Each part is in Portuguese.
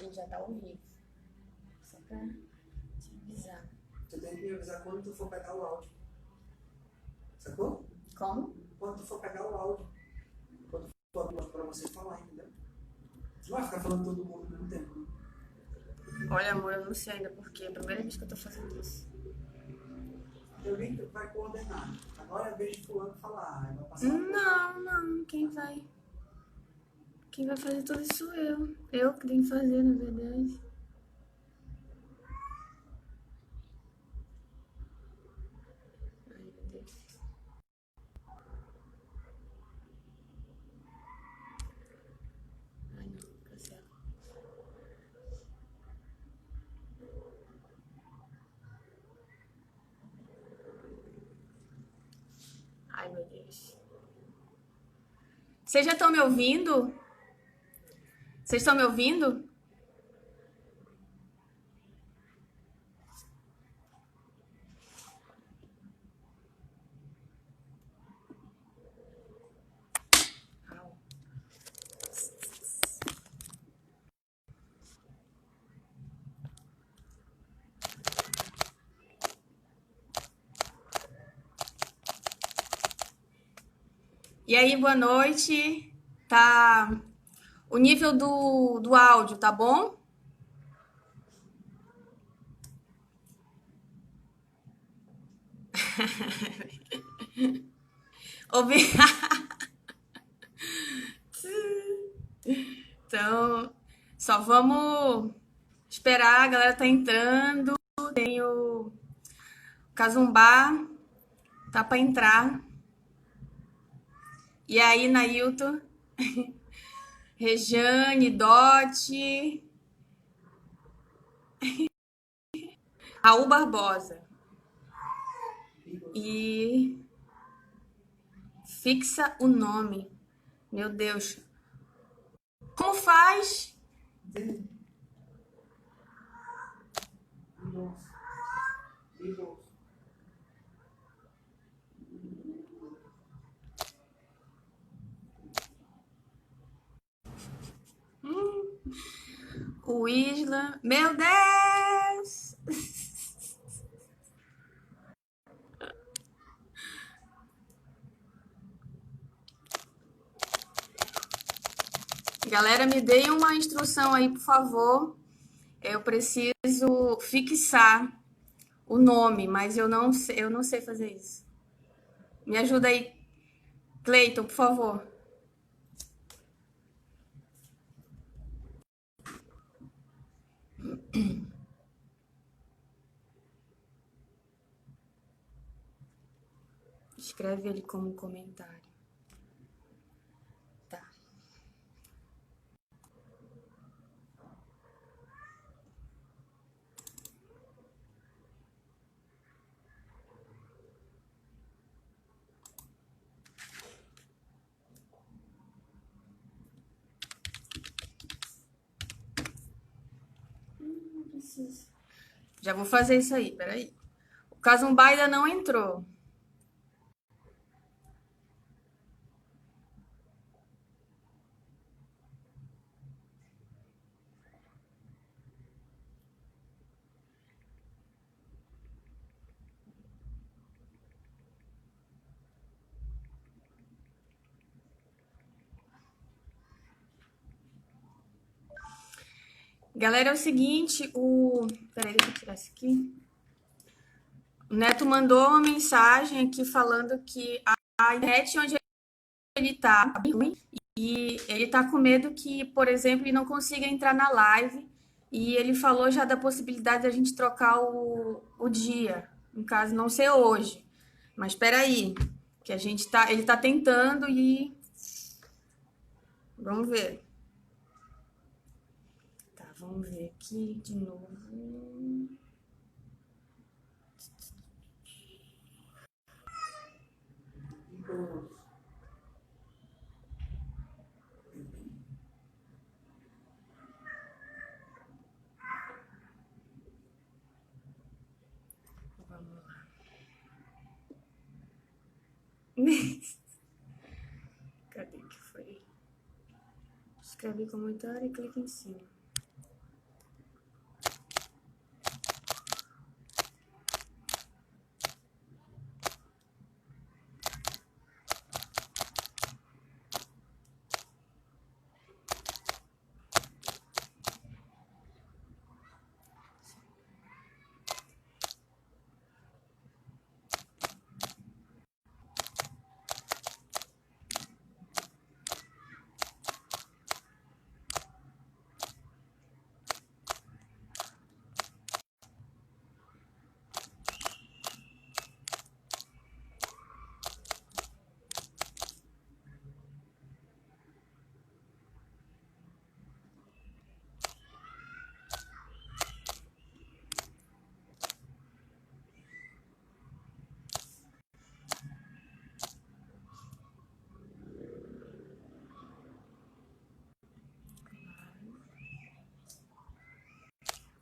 gente já tá ao vivo. Só pra te avisar. Você tem que me avisar quando tu for pegar o áudio. Sacou? Como? Quando tu for pegar o áudio. Quando for pra você falar, entendeu? Você não vai ficar falando todo mundo ao mesmo tempo, né? Olha, amor, eu não sei ainda porque é a primeira vez que eu tô fazendo isso. Alguém que vai coordenar. Agora é a vez de fulano falar. Aí vai passar. Não. Quem vai fazer tudo isso sou eu. Eu que tenho que fazer, na verdade. Ai, meu Deus. Ai, não, cancela. Ai, meu Deus. Vocês já estão me ouvindo? Vocês estão me ouvindo? Au. E aí, boa noite. Tá. O nível do áudio, tá bom? Ouvi. Então, só vamos esperar, a galera tá entrando. Tem o Cazumbá, tá pra entrar. E aí, Nailton, Rejane, Dote, Raul Barbosa. E fixa o nome. Meu Deus. Como faz? O Isla. Meu Deus! Galera, me deem uma instrução aí, por favor. Eu preciso fixar o nome, mas eu não sei fazer isso. Me ajuda aí, Cleiton, por favor. Escreve ele como comentário. Tá. Não preciso. Já vou fazer isso aí, peraí. O Casumba ainda não entrou. Galera, é o seguinte, Peraí, deixa eu tirar isso aqui. O Neto mandou uma mensagem aqui falando que a internet onde ele tá ruim e ele tá com medo que, por exemplo, ele não consiga entrar na live e ele falou já da possibilidade da gente trocar o dia, no caso não ser hoje, mas espera aí, que ele tá tentando e vamos ver. Tá, vamos ver aqui de novo. Vamos lá. Cadê que foi? Escreve comentário e clica em cima.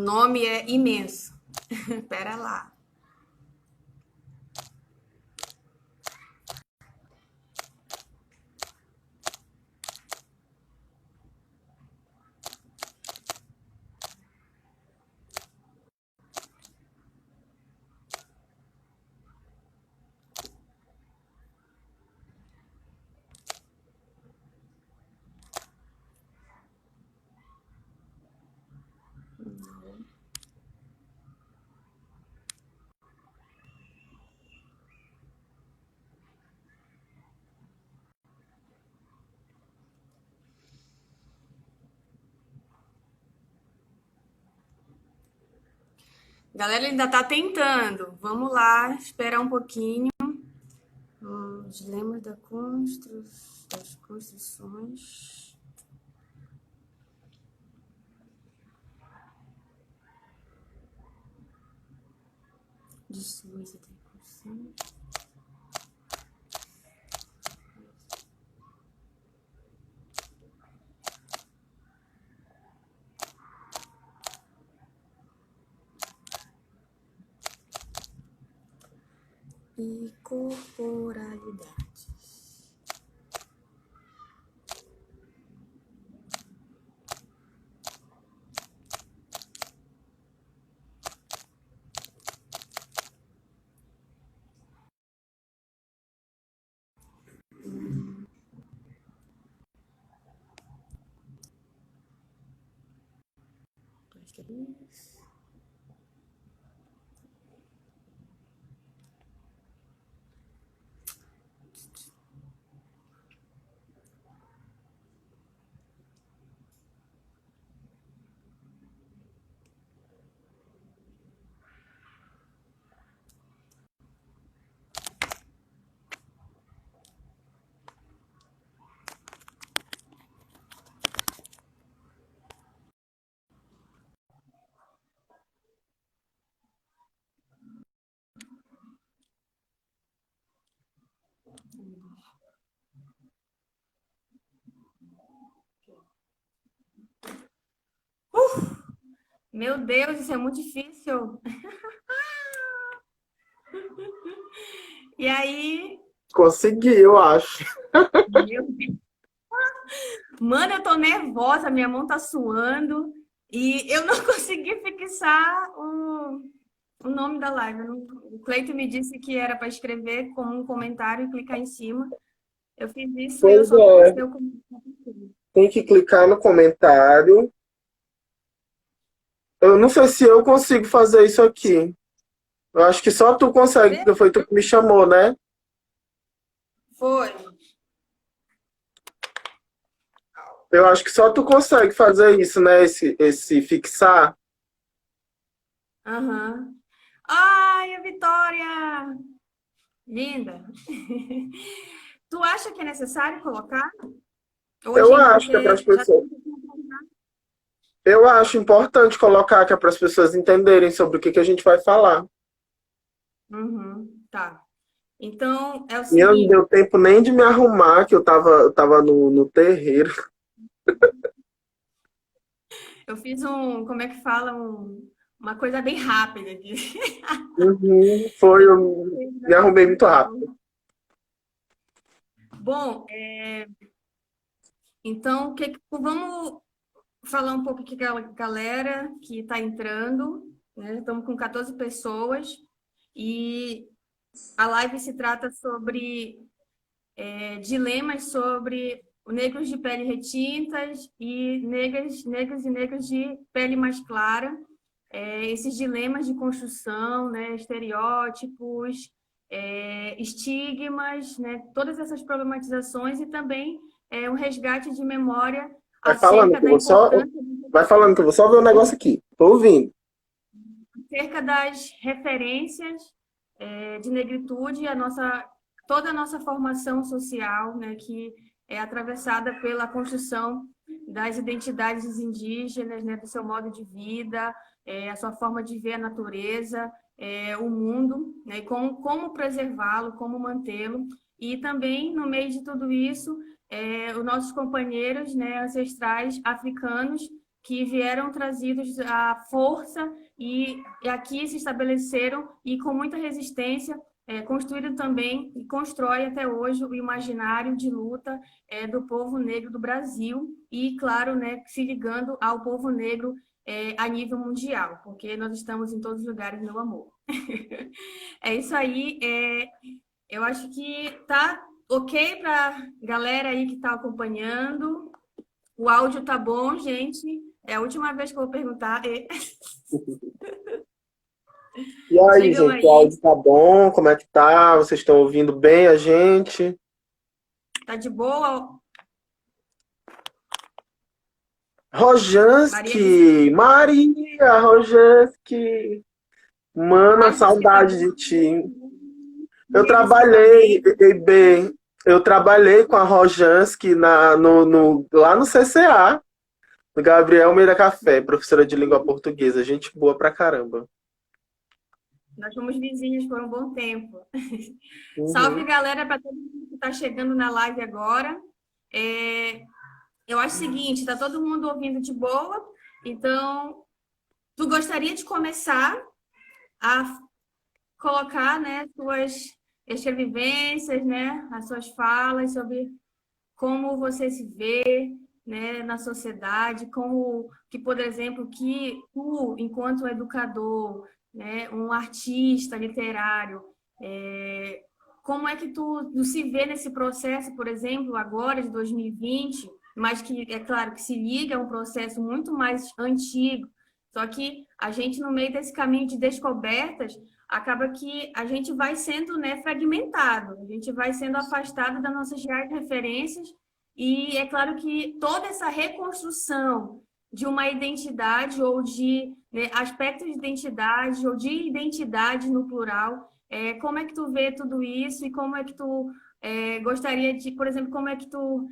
O nome é imenso. Pera lá. A galera ainda está tentando. Vamos lá, esperar um pouquinho. Os dilemas das construções. De suas atribuições. E corporalidades. Acho que é isso. Meu Deus, isso é muito difícil. E aí, Consegui, eu acho. meu Deus. Mano, eu tô nervosa, minha mão tá suando e eu não consegui fixar o nome da live. O Cleiton me disse que era para escrever como um comentário e clicar em cima. Eu fiz isso e eu Pois só é, postei o comentário. tem que clicar no comentário. Eu não sei se eu consigo fazer isso aqui. Eu acho que só tu consegue, porque foi tu que me chamou, né? Foi. Eu acho que só tu consegue fazer isso, né? Esse fixar. Aham. Ai, a Vitória! Linda! Tu acha que é necessário colocar? Ou a Eu gente, acho que é para as porque já pessoas. Eu acho importante colocar que é para as pessoas entenderem sobre o que a gente vai falar. Uhum, tá. Então, é o E eu não seguinte, deu tempo nem de me arrumar, que eu tava no terreiro. eu fiz como é que fala? Uma coisa bem rápida aqui. Uhum, foi, eu me arrumei muito rápido. Bom, então, vamos falar um pouco aqui com a galera que está entrando, né? Estamos com 14 pessoas e a live se trata sobre dilemas sobre negros de pele retintas e negros e negras de pele mais clara. Esses dilemas de construção, né? Estereótipos, estigmas, né? Todas essas problematizações e também um resgate de memória Vai falando acerca que eu da vou só, importância vai falando que eu vou só ver o negócio aqui. Tô ouvindo. acerca das referências de negritude, toda a nossa formação social, né, que é atravessada pela construção das identidades indígenas, né, do seu modo de vida, a sua forma de ver a natureza, o mundo, né, como preservá-lo, como mantê-lo, e também, no meio de tudo isso, os nossos companheiros, né, ancestrais africanos, que vieram trazidos à força e aqui se estabeleceram e com muita resistência construíram também e constrói até hoje o imaginário de luta do povo negro do Brasil e, claro, né, se ligando ao povo negro a nível mundial, porque nós estamos em todos os lugares, meu amor. É isso aí. Eu acho que tá ok para a galera aí que está acompanhando. O áudio tá bom, gente. É a última vez que eu vou perguntar. E aí, Chegam gente, o aí. áudio tá bom? Como é que tá? Vocês estão ouvindo bem a gente? Tá de boa? Maria disse Rojanski! Maria Rojanski! Mana, mais diz que tá saudade bom. de ti. Eu Maria disse que tá bem. eu trabalhei com a Rojanski lá no CCA, no Gabriel Meira Café, professora de língua portuguesa. Gente boa pra caramba. Nós fomos vizinhos por um bom tempo. Salve, Uhum. galera, para todo mundo que está chegando na live agora. Eu acho o seguinte, tá todo mundo ouvindo de boa, então tu gostaria de começar a colocar, né, as suas vivências, né, as suas falas sobre como você se vê, né, na sociedade, como que, por exemplo, que tu, enquanto educador, né, um artista literário, como é que tu se vê nesse processo, por exemplo, agora de 2020, mas que é claro que se liga a um processo muito mais antigo, só que a gente no meio desse caminho de descobertas acaba que a gente vai sendo, né, fragmentado, a gente vai sendo afastado das nossas reais referências e é claro que toda essa reconstrução de uma identidade ou de, né, aspectos de identidade ou de identidade no plural, como é que tu vê tudo isso e como é que tu gostaria de, por exemplo, como é que tu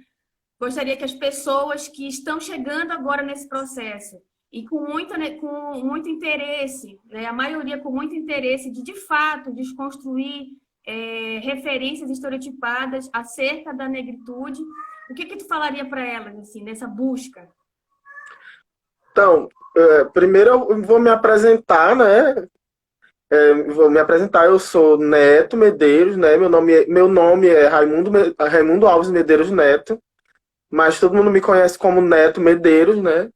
gostaria que as pessoas que estão chegando agora nesse processo e com muito interesse, né, a maioria com muito interesse de fato, desconstruir referências estereotipadas acerca da negritude, o que tu falaria para elas, assim, nessa busca? Então, primeiro eu vou me apresentar, né? Vou me apresentar, eu sou Neto Medeiros, né? Meu nome é Raimundo Alves Medeiros Neto, mas todo mundo me conhece como Neto Medeiros, né?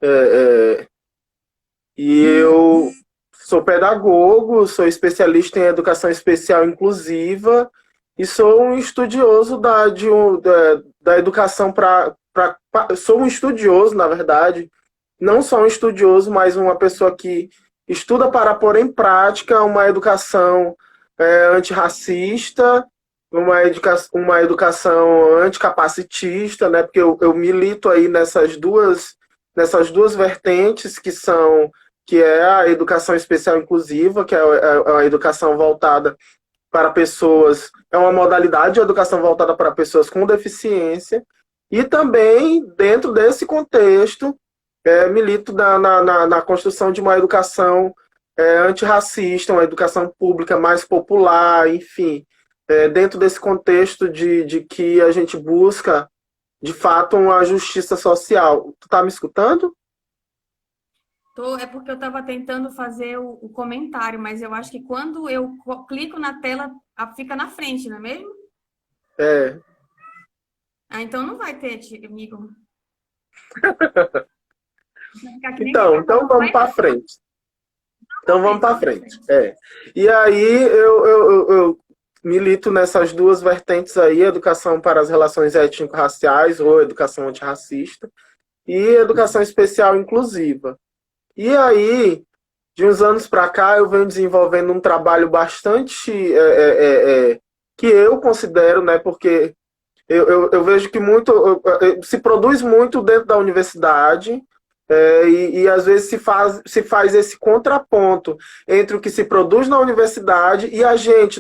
É, e eu sou pedagogo, sou especialista em educação especial inclusiva e sou um estudioso da educação sou um estudioso, na verdade, não só um estudioso, mas uma pessoa que estuda para pôr em prática uma educação antirracista, uma educação anticapacitista, né? Porque eu milito aí nessas duas vertentes que é a educação especial inclusiva, que é a educação voltada para pessoas, é uma modalidade de educação voltada para pessoas com deficiência, e também, dentro desse contexto, milito na construção de uma educação antirracista, uma educação pública mais popular, enfim, dentro desse contexto de que a gente busca, de fato, uma justiça social. Tu tá me escutando? É porque eu estava tentando fazer o comentário, mas eu acho que quando eu clico na tela, fica na frente, não é mesmo? É. Ah, então não vai ter, amigo. Vai ficar que nem Então carnaval. vamos para frente. Então vamos para Vamos pra frente. frente. E aí eu milito nessas duas vertentes aí, educação para as relações étnico-raciais ou educação antirracista e educação especial inclusiva. E aí, de uns anos para cá, eu venho desenvolvendo um trabalho bastante que eu considero, né, porque eu vejo que se produz muito dentro da universidade, e às vezes se faz esse contraponto entre o que se produz na universidade e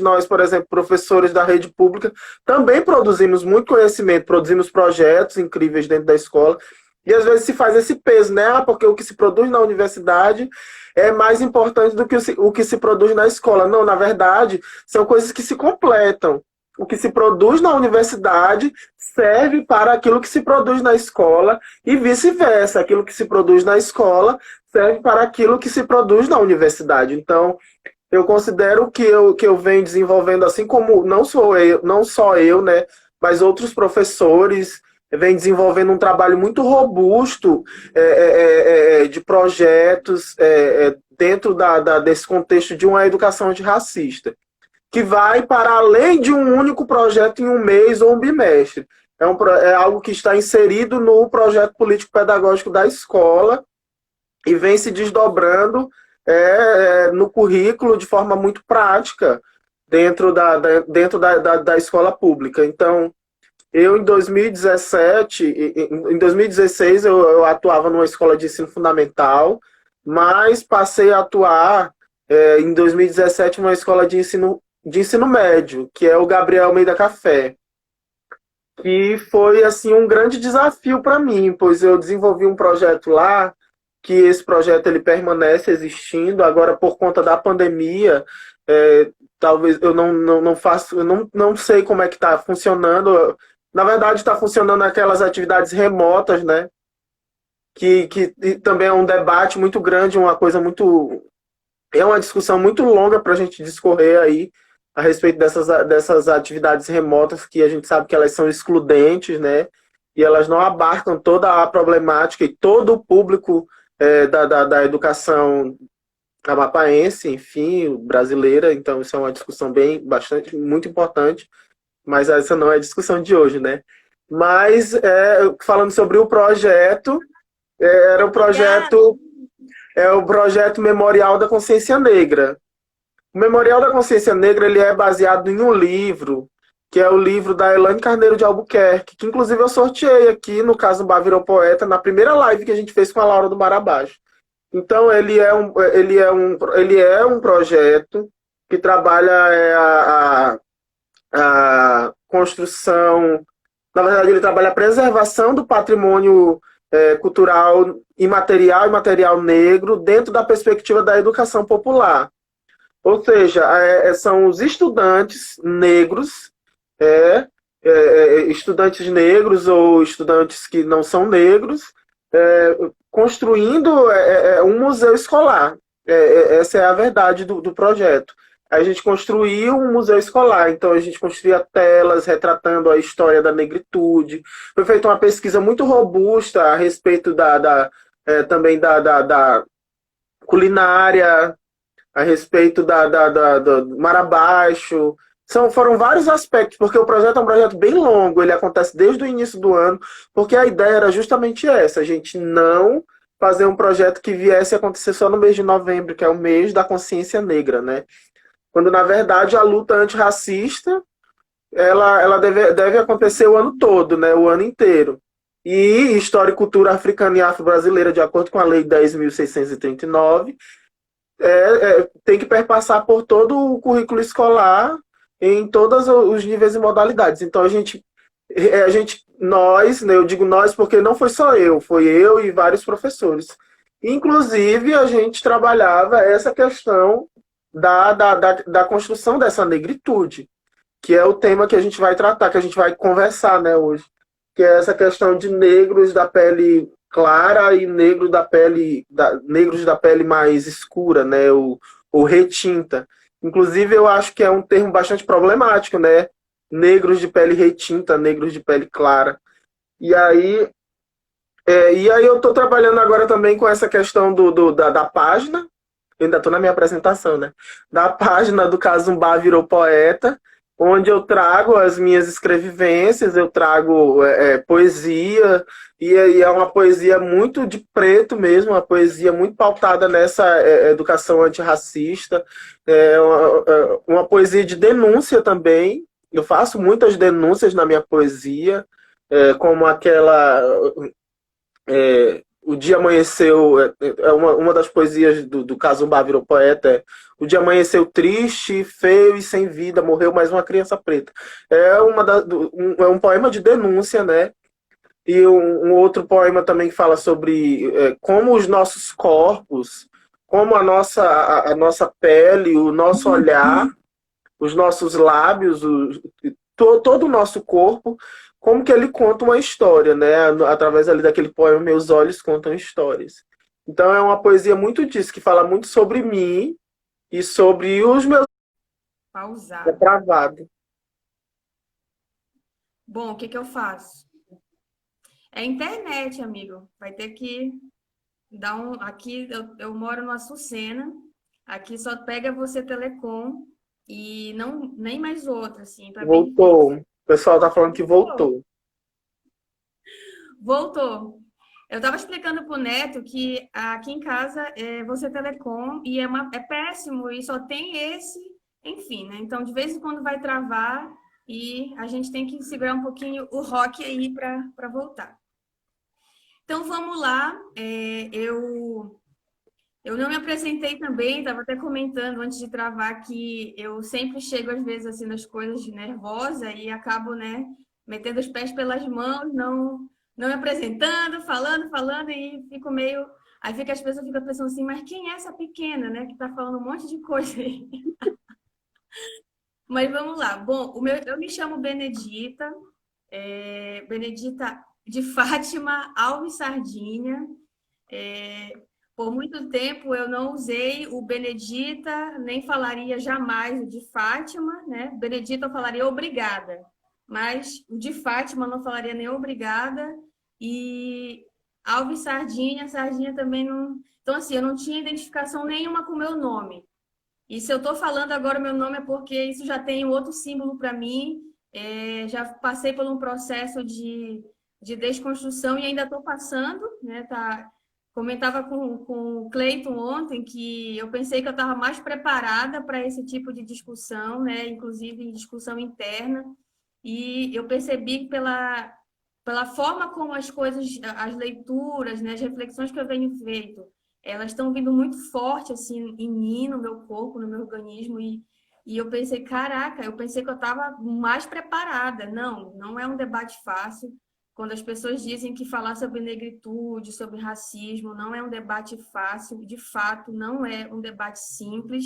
nós, por exemplo, professores da rede pública, também produzimos muito conhecimento, produzimos projetos incríveis dentro da escola, e às vezes se faz esse peso, né? Porque o que se produz na universidade é mais importante do que o que se produz na escola. Não, na verdade, são coisas que se completam. o que se produz na universidade serve para aquilo que se produz na escola e vice-versa. Aquilo que se produz na escola serve para aquilo que se produz na universidade. Então, eu considero que eu venho desenvolvendo, assim como não só eu, né, mas outros professores vêm desenvolvendo um trabalho muito robusto de projetos dentro desse contexto de uma educação antirracista, que vai para além de um único projeto em um mês ou um bimestre. É algo que está inserido no projeto político-pedagógico da escola e vem se desdobrando no currículo de forma muito prática dentro da escola pública. Então, eu em 2017, em 2016 eu atuava numa escola de ensino fundamental, mas passei a atuar em 2017 numa escola de ensino médio, que é o Gabriel Almeida Café, que foi assim um grande desafio para mim, pois eu desenvolvi um projeto lá, que esse projeto ele permanece existindo, agora por conta da pandemia, talvez eu não faço, eu não sei como é que está funcionando. Na verdade, está funcionando aquelas atividades remotas, né? Que também é um debate muito grande, uma coisa muito. É uma discussão muito longa para a gente discorrer aí a respeito dessas atividades remotas, que a gente sabe que elas são excludentes, né? E elas não abarcam toda a problemática e todo o público da educação amapaense, enfim, brasileira. Então, isso é uma discussão muito importante. Mas essa não é a discussão de hoje, né? Mas, falando sobre o projeto, era o projeto Memorial da Consciência Negra. O Memorial da Consciência Negra ele é baseado em um livro, que é o livro da Elaine Carneiro de Albuquerque, que inclusive eu sorteei aqui no Casumbá Virou Poeta, na primeira live que a gente fez com a Laura do Marabás. Então, ele é um projeto que trabalha a construção, na verdade ele trabalha a preservação do patrimônio cultural imaterial e material negro dentro da perspectiva da educação popular. Ou seja, são os estudantes negros, estudantes negros ou estudantes que não são negros, construindo um museu escolar. Essa é a verdade do projeto. A gente construiu um museu escolar, então a gente construía telas retratando a história da negritude. Foi feita uma pesquisa muito robusta a respeito também da culinária, a respeito do Mar Abaixo. Foram vários aspectos, porque o projeto é um projeto bem longo, ele acontece desde o início do ano, porque a ideia era justamente essa, a gente não fazer um projeto que viesse a acontecer só no mês de novembro, que é o mês da consciência negra, né? Quando, na verdade, a luta antirracista ela deve acontecer o ano todo, né? O ano inteiro. E História e Cultura Africana e Afro-Brasileira, de acordo com a Lei 10.639, tem que perpassar por todo o currículo escolar em todos os níveis e modalidades. Então, nós, né, eu digo nós porque não foi só foi eu e vários professores. Inclusive, a gente trabalhava essa questão da construção dessa negritude, que é o tema que a gente vai tratar, que a gente vai conversar, né, hoje, que é essa questão de negros da pele clara e negros da pele mais escura, né, ou retinta. Inclusive, eu acho que é um termo bastante problemático, né, negros de pele retinta, negros de pele clara. E aí eu estou trabalhando agora também com essa questão da página. Eu ainda estou na minha apresentação, né? Da página do Casumbá Virou Poeta, onde eu trago as minhas escrevivências, eu trago poesia, e é uma poesia muito de preto mesmo, uma poesia muito pautada nessa educação antirracista, uma poesia de denúncia também. Eu faço muitas denúncias na minha poesia, como aquela... O dia amanheceu, uma das poesias do Casumbá Virou Poeta, o dia amanheceu triste, feio e sem vida, morreu mais uma criança preta. É um poema de denúncia, né? E um outro poema também que fala sobre como os nossos corpos, como a nossa pele, o nosso olhar, os nossos lábios, todo o nosso corpo, como que ele conta uma história, né? Através ali daquele poema Meus Olhos Contam Histórias. Então é uma poesia muito disso, que fala muito sobre mim e sobre os meus Pausado. depravados. Bom, o que que eu faço? É internet, amigo. Vai ter que dar um. Aqui eu moro no Açucena. Aqui só pega você Telecom e não nem mais outra, assim. Tá bem Voltou. difícil. O pessoal tá falando que voltou. Voltou. Eu estava explicando para o Neto que aqui em casa é você Telecom e é péssimo e só tem esse, enfim, né? Então, de vez em quando vai travar e a gente tem que segurar um pouquinho o rock aí para voltar. Então, vamos lá. Eu não me apresentei também, estava até comentando antes de travar que eu sempre chego, às vezes, assim, nas coisas nervosa e acabo, né, metendo os pés pelas mãos, não me apresentando, falando e fico meio. Aí fica, as pessoas ficam pensando assim, mas quem é essa pequena, né, que está falando um monte de coisa aí? Mas vamos lá. Bom, eu me chamo Benedita, Benedita de Fátima Alves Sardinha. Por muito tempo eu não usei o Benedita, nem falaria jamais o de Fátima, né? Benedita eu falaria obrigada, mas o de Fátima eu não falaria nem obrigada. E Alves Sardinha, Sardinha também não. Então, assim, eu não tinha identificação nenhuma com o meu nome. E se eu estou falando agora o meu nome é porque isso já tem um outro símbolo para mim. Já passei por um processo de desconstrução e ainda estou passando, né? Comentava com o Cleiton ontem que eu pensei que eu estava mais preparada para esse tipo de discussão, né? Inclusive em discussão interna. E eu percebi que pela forma como as coisas, as leituras, né? As reflexões que eu venho feito, elas estão vindo muito forte assim em mim, no meu corpo, no meu organismo e eu pensei, caraca, eu pensei que eu estava mais preparada. Não é um debate fácil. Quando as pessoas dizem que falar sobre negritude, sobre racismo, não é um debate fácil, de fato, não é um debate simples.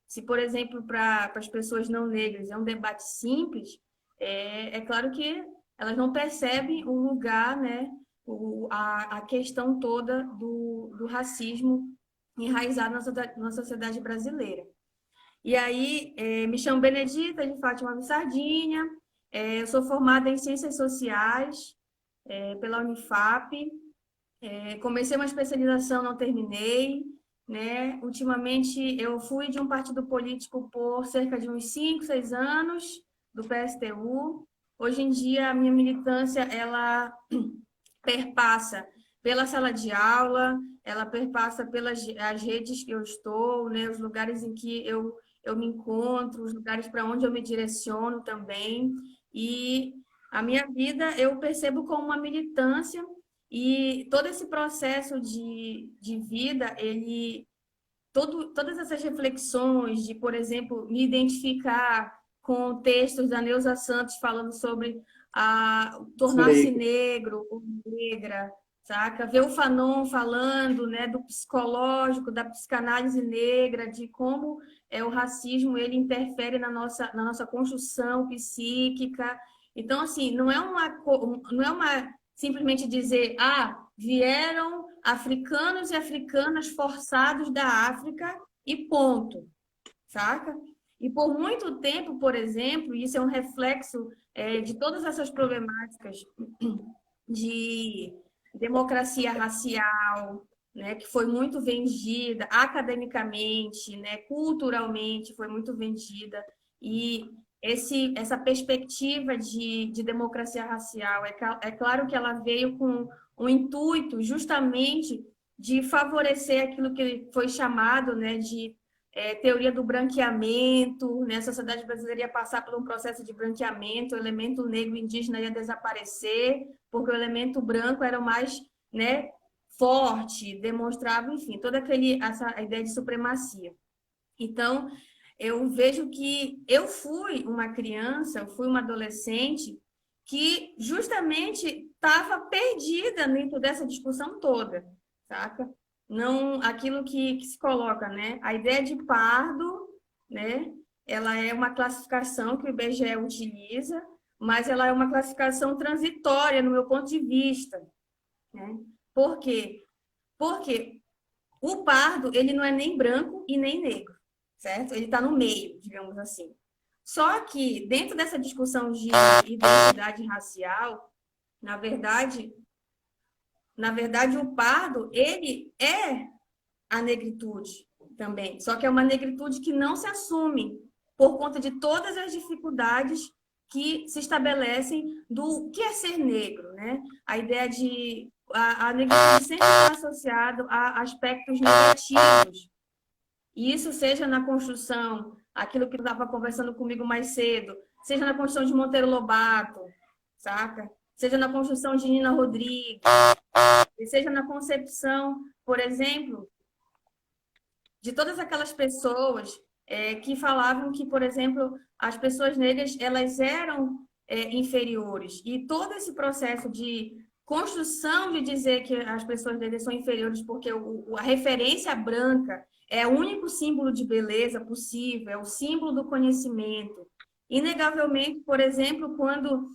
Se, por exemplo, para as pessoas não negras é um debate simples, é claro que elas não percebem o lugar, né, a questão toda do racismo enraizado na sociedade brasileira. E aí, me chamo Benedita de Fátima Sardinha, eu sou formada em Ciências Sociais pela Unifap, comecei uma especialização, não terminei, né? Ultimamente, eu fui de um partido político por cerca de uns 5, 6 anos, do PSTU. Hoje em dia, a minha militância, ela perpassa pela sala de aula, ela perpassa pelas as redes que eu estou, né, os lugares em que eu me encontro, os lugares para onde eu me direciono também. E a minha vida eu percebo como uma militância e todo esse processo de vida, todas essas reflexões de, por exemplo, me identificar com textos da Neuza Santos falando sobre tornar-se negro ou negra, saca? Ver o Fanon falando, né, do psicológico, da psicanálise negra, de como o racismo ele interfere na nossa construção psíquica. Então, assim, não é uma simplesmente dizer, vieram africanos e africanas forçados da África e ponto, saca? E por muito tempo, por exemplo, isso é um reflexo de todas essas problemáticas de democracia racial, né, que foi muito vendida academicamente, né, culturalmente, foi muito vendida. E essa perspectiva de democracia racial, é claro que ela veio com o intuito justamente de favorecer aquilo que foi chamado, né, de teoria do branqueamento, né? A sociedade brasileira ia passar por um processo de branqueamento, o elemento negro indígena ia desaparecer, porque o elemento branco era o mais, né, forte, demonstrava, enfim, toda essa ideia de supremacia. Então, eu vejo que eu fui uma criança, eu fui uma adolescente que justamente estava perdida dentro dessa discussão toda, saca? Não, aquilo que se coloca, né? A ideia de pardo, né? Ela é uma classificação que o IBGE utiliza, mas ela é uma classificação transitória, no meu ponto de vista, né? Por quê? Porque o pardo, ele não é nem branco e nem negro, certo? Ele está no meio, digamos assim. Só que, dentro dessa discussão de identidade racial, na verdade, o pardo, ele é a negritude também. Só que é uma negritude que não se assume por conta de todas as dificuldades que se estabelecem do que é ser negro, né? A ideia de a negritude sempre está associada a aspectos negativos. E isso seja na construção, aquilo que estava conversando comigo mais cedo, seja na construção de Monteiro Lobato, saca? Seja na construção de Nina Rodrigues, seja na concepção, por exemplo, de todas aquelas pessoas que falavam que, por exemplo, as pessoas negras elas eram inferiores. E todo esse processo de construção de dizer que as pessoas negras são inferiores porque a referência branca é o único símbolo de beleza possível, é o símbolo do conhecimento. Inegavelmente, por exemplo, quando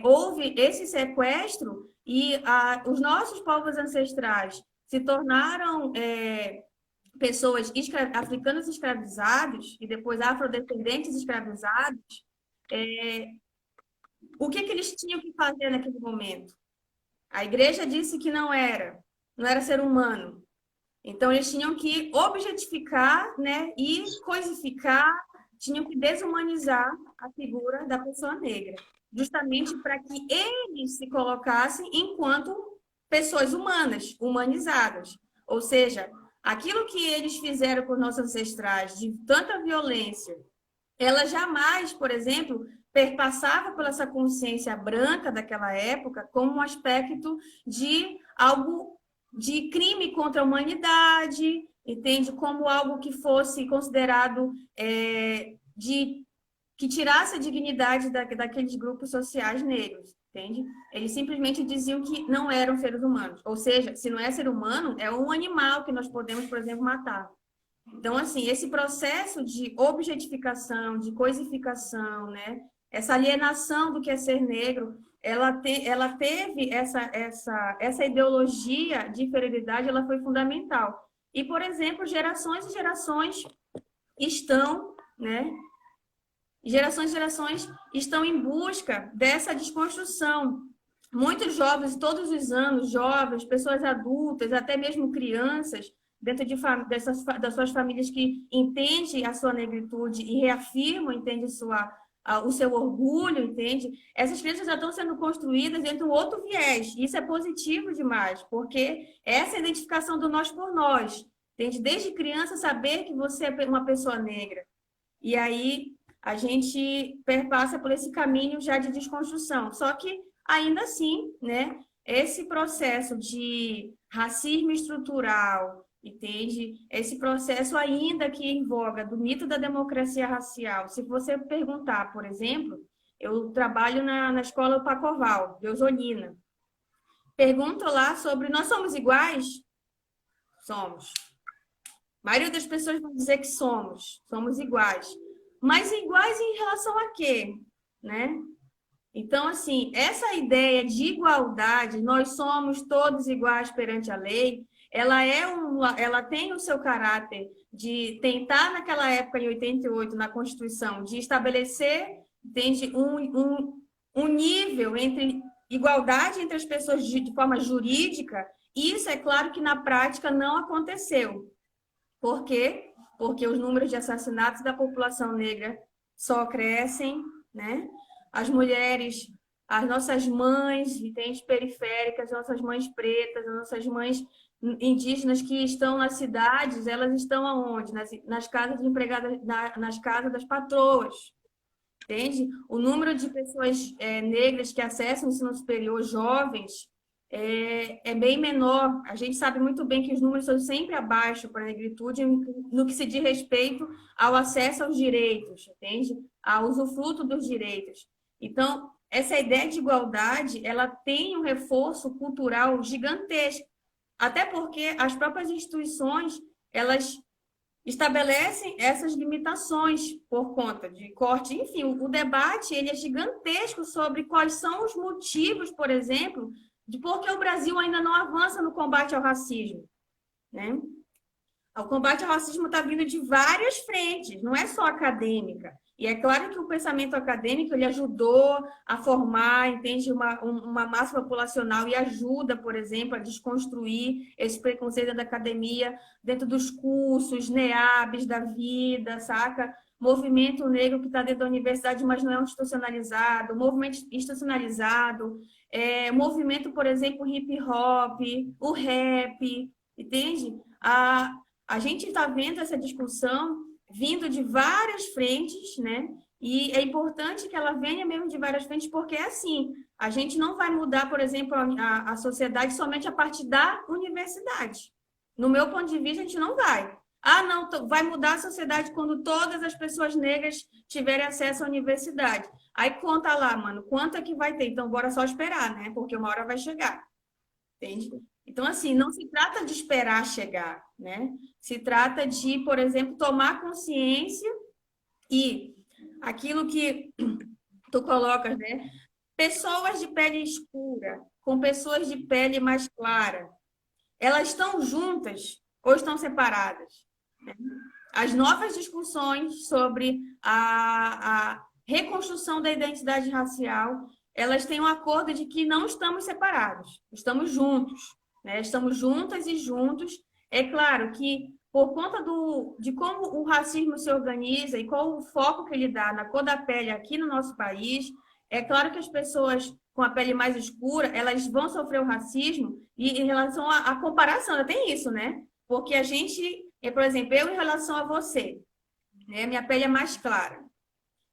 houve esse sequestro e os nossos povos ancestrais se tornaram pessoas africanos escravizados e depois afrodescendentes escravizados, o que eles tinham que fazer naquele momento? A igreja disse que não era ser humano. Então, eles tinham que objetificar, né, e coisificar, tinham que desumanizar a figura da pessoa negra, justamente para que eles se colocassem enquanto pessoas humanas, humanizadas. Ou seja, aquilo que eles fizeram com os nossos ancestrais, de tanta violência, ela jamais, por exemplo, perpassava por essa consciência branca daquela época como um aspecto de algo de crime contra a humanidade, entende? Como algo que fosse considerado que tirasse a dignidade daqueles grupos sociais negros, entende? Eles simplesmente diziam que não eram seres humanos. Ou seja, se não é ser humano, é um animal que nós podemos, por exemplo, matar. Então, assim, esse processo de objetificação, de coisificação, né? Essa alienação do que é ser negro, ela teve essa ideologia de inferioridade, ela foi fundamental. E, por exemplo, gerações e gerações estão, né? Gerações e gerações estão em busca dessa desconstrução. Muitos jovens, todos os anos, jovens, pessoas adultas, até mesmo crianças, dentro das suas famílias que entendem a sua negritude e reafirmam, entende o seu orgulho, entende? Essas crianças já estão sendo construídas dentro de um outro viés. E isso é positivo demais, porque essa identificação do nós por nós, entende? Desde criança saber que você é uma pessoa negra. E aí a gente perpassa por esse caminho já de desconstrução. Só que, ainda assim, né, esse processo de racismo estrutural, entende? Esse processo ainda que em voga do mito da democracia racial. Se você perguntar, por exemplo, eu trabalho na escola Pacoval, de Osolina. Pergunto lá sobre nós somos iguais? Somos. A maioria das pessoas vão dizer que somos iguais. Mas iguais em relação a quê? Né? Então, assim, essa ideia de igualdade, nós somos todos iguais perante a lei, ela tem o seu caráter de tentar, naquela época, em 88, na Constituição, de estabelecer, entende, um nível entre igualdade entre as pessoas de forma jurídica, e isso é claro que na prática não aconteceu. Por quê? Porque os números de assassinatos da população negra só crescem, né? As mulheres, as nossas mães, entende, periféricas, as nossas mães pretas, as nossas mães indígenas que estão nas cidades, elas estão aonde? Nas casas de empregadas, nas casas das patroas, entende? O número de pessoas negras que acessam o ensino superior, jovens, é bem menor. A gente sabe muito bem que os números são sempre abaixo para a negritude no que se diz respeito ao acesso aos direitos, entende? Ao usufruto dos direitos. Então, essa ideia de igualdade, ela tem um reforço cultural gigantesco, até porque as próprias instituições, elas estabelecem essas limitações por conta de corte. Enfim, o debate ele é gigantesco sobre quais são os motivos, por exemplo, de por que o Brasil ainda não avança no combate ao racismo, né? O combate ao racismo está vindo de várias frentes, não é só acadêmica. E é claro que o pensamento acadêmico ele ajudou a formar, entende, uma massa populacional e ajuda, por exemplo, a desconstruir esse preconceito da academia dentro dos cursos, NEABs da vida, saca? Movimento negro que está dentro da universidade, mas não é institucionalizado, movimento institucionalizado, movimento, por exemplo, hip hop, o rap, entende? A gente está vendo essa discussão vindo de várias frentes, né? E é importante que ela venha mesmo de várias frentes, porque é assim, a gente não vai mudar, por exemplo, a sociedade somente a partir da universidade. No meu ponto de vista, a gente não vai. Ah, não, vai mudar a sociedade quando todas as pessoas negras tiverem acesso à universidade. Aí conta lá, mano, quanto é que vai ter? Então, bora só esperar, né? Porque uma hora vai chegar. Entende? Então, assim, não se trata de esperar chegar, né? Se trata de, por exemplo, tomar consciência e aquilo que tu colocas, né? Pessoas de pele escura com pessoas de pele mais clara, elas estão juntas ou estão separadas? Né? As novas discussões sobre a reconstrução da identidade racial, elas têm um acordo de que não estamos separados, estamos juntos. Né? Estamos juntas e juntos. É claro que, por conta de como o racismo se organiza e qual o foco que ele dá na cor da pele aqui no nosso país, é claro que as pessoas com a pele mais escura, elas vão sofrer o racismo e em relação à comparação, tem isso, né? Porque a gente, por exemplo, eu em relação a você, né? Minha pele é mais clara.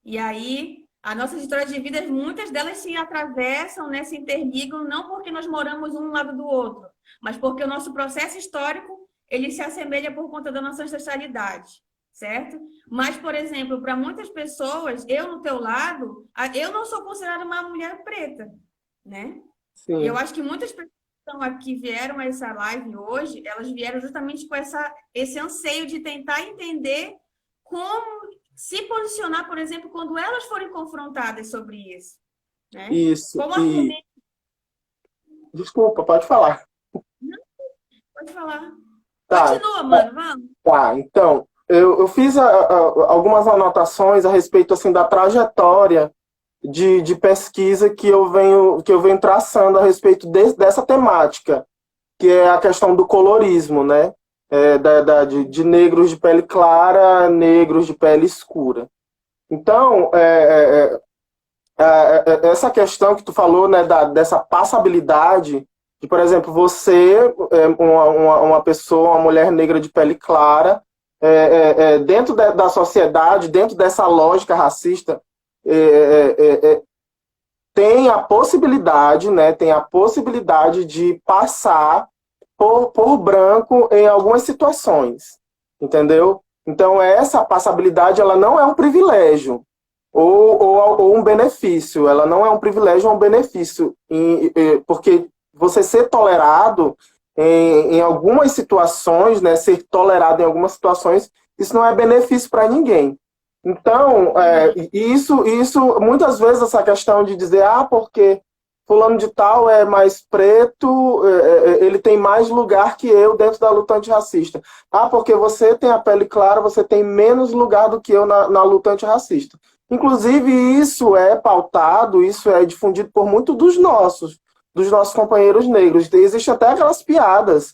E aí, as nossas histórias de vida, muitas delas se atravessam, né, se interligam, não porque nós moramos um lado do outro, mas porque o nosso processo histórico, ele se assemelha por conta da nossa ancestralidade, certo? Mas, por exemplo, para muitas pessoas, eu no teu lado, eu não sou considerada uma mulher preta, né? Sim. E eu acho que muitas pessoas que estão aqui, vieram a essa live hoje, elas vieram justamente com esse anseio de tentar entender como se posicionar, por exemplo, quando elas forem confrontadas sobre isso. Né? Isso. Como argumento... Desculpa, pode falar. Não, pode falar. Tá. Continua, mano, vamos. Tá, então, eu fiz algumas anotações a respeito assim, da trajetória de pesquisa que eu venho traçando a respeito dessa temática, que é a questão do colorismo, né? De negros de pele clara, negros de pele escura. Então, essa questão que tu falou, né, dessa passabilidade, de, por exemplo, você, uma pessoa, uma mulher negra de pele clara, dentro da sociedade, dentro dessa lógica racista, tem a possibilidade, né, de passar por branco em algumas situações, entendeu? Então, essa passabilidade, ela não é um privilégio ou um benefício, ela não é um privilégio ou um benefício, porque você ser tolerado em algumas situações, né, ser tolerado em algumas situações, isso não é benefício para ninguém. Então, isso, muitas vezes, essa questão de dizer, porque fulano de tal é mais preto, ele tem mais lugar que eu dentro da luta antirracista. Porque você tem a pele clara, você tem menos lugar do que eu na luta antirracista. Inclusive, isso é pautado, isso é difundido por muitos dos nossos companheiros negros. Existem até aquelas piadas,